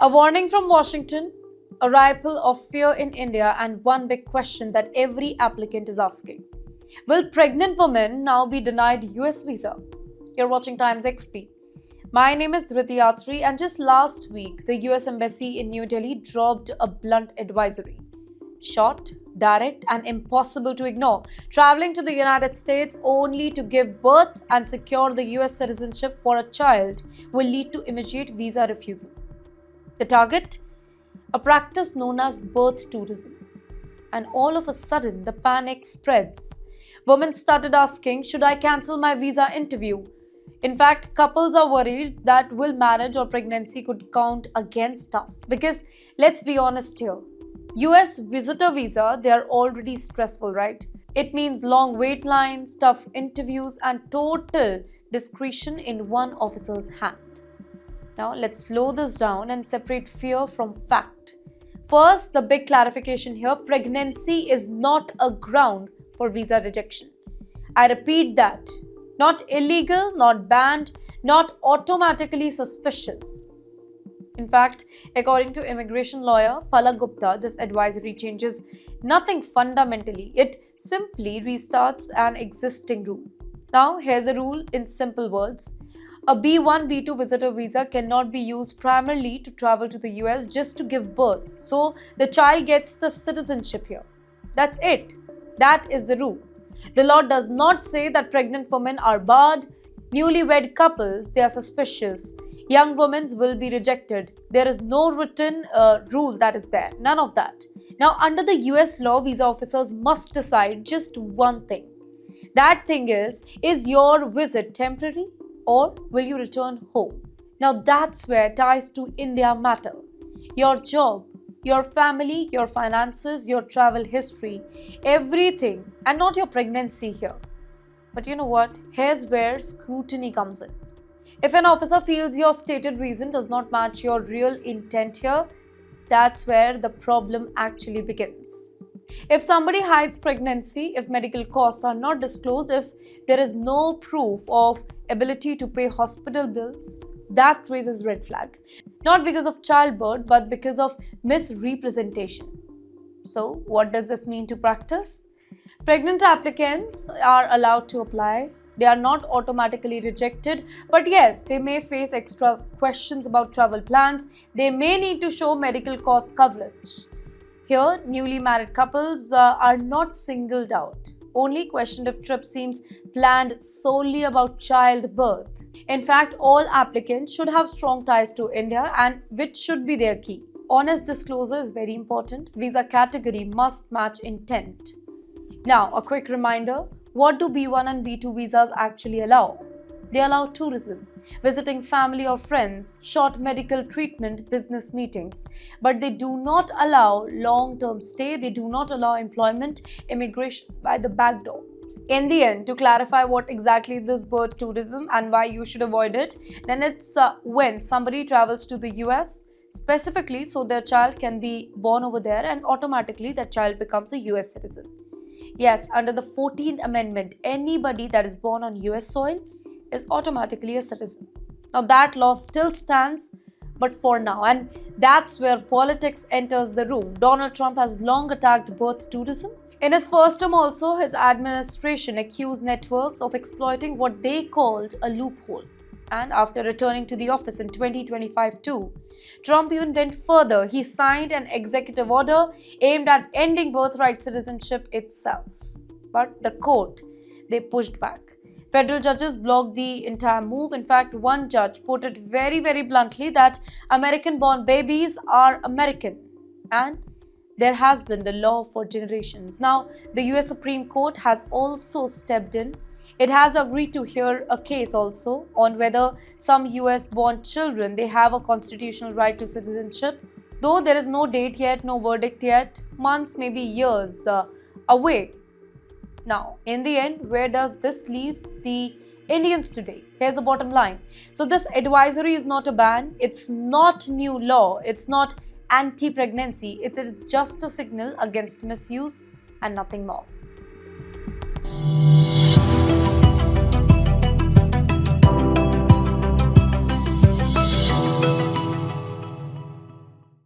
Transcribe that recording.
A warning from Washington, a ripple of fear in India, and one big question that every applicant is asking. Will pregnant women now be denied US visa? You're watching Times XP. My name is Dhriti Atri, and just last week, the US Embassy in New Delhi dropped a blunt advisory. Short, direct, and impossible to ignore. Traveling to the United States only to give birth and secure the US citizenship for a child will lead to immediate visa refusal. The target? A practice known as birth tourism. And all of a sudden, the panic spreads. Women started asking, should I cancel my visa interview? In fact, couples are worried that will marriage or pregnancy could count against us. Because let's be honest here, US visitor visa, they are already stressful, right? It means long wait lines, tough interviews, and total discretion in one officer's hand. Now, let's slow this down and separate fear from fact. First, the big clarification here, pregnancy is not a ground for visa rejection. I repeat that. Not illegal, not banned, not automatically suspicious. In fact, according to immigration lawyer Palak Gupta, this advisory changes nothing fundamentally. It simply restarts an existing rule. Now, here's the rule in simple words. A B1, B2 visitor visa cannot be used primarily to travel to the US just to give birth. So the child gets the citizenship here. That's it. That is the rule. The law does not say that pregnant women are barred. Newlywed couples, they are suspicious. Young women will be rejected. There is no written rule that is there. None of that. Now, under the US law, visa officers must decide just one thing. That thing is your visit temporary? Or will you return home? Now that's where ties to India matter. Your job, your family, your finances, your travel history, everything, and not your pregnancy here. But you know what? Here's where scrutiny comes in. If an officer feels your stated reason does not match your real intent here, that's where the problem actually begins. If somebody hides pregnancy, if medical costs are not disclosed, if there is no proof of ability to pay hospital bills, that raises red flag. Not because of childbirth, but because of misrepresentation. So, what does this mean to practice? Pregnant applicants are allowed to apply. They are not automatically rejected, but yes, they may face extra questions about travel plans. They may need to show medical cost coverage. Here, newly married couples are not singled out. Only questioned if trip seems planned solely about childbirth. In fact, all applicants should have strong ties to India, and which should be their key. Honest disclosure is very important. Visa category must match intent. Now, a quick reminder, what do B1 and B2 visas actually allow? They allow tourism, visiting family or friends, short medical treatment, business meetings. But they do not allow long-term stay, they do not allow employment, immigration by the back door. In the end, to clarify what exactly this birth tourism and why you should avoid it, then it's when somebody travels to the US, specifically so their child can be born over there and automatically that child becomes a US citizen. Yes, under the 14th Amendment, anybody that is born on US soil is automatically a citizen. Now that law still stands, but for now, and that's where politics enters the room. Donald Trump has long attacked birth tourism. In his first term also, his administration accused networks of exploiting what they called a loophole. And after returning to the office in 2025 too, Trump even went further. He signed an executive order aimed at ending birthright citizenship itself. But the court, they pushed back. Federal judges blocked the entire move. In fact, one judge put it very, very bluntly that American-born babies are American. And there has been the law for generations. Now, the US Supreme Court has also stepped in. It has agreed to hear a case also on whether some US-born children, they have a constitutional right to citizenship. Though there is no date yet, no verdict yet, months, maybe years away. Now, in the end, where does this leave the Indians today? Here's the bottom line. So this advisory is not a ban. It's not new law. It's not anti-pregnancy. It is just a signal against misuse and nothing more.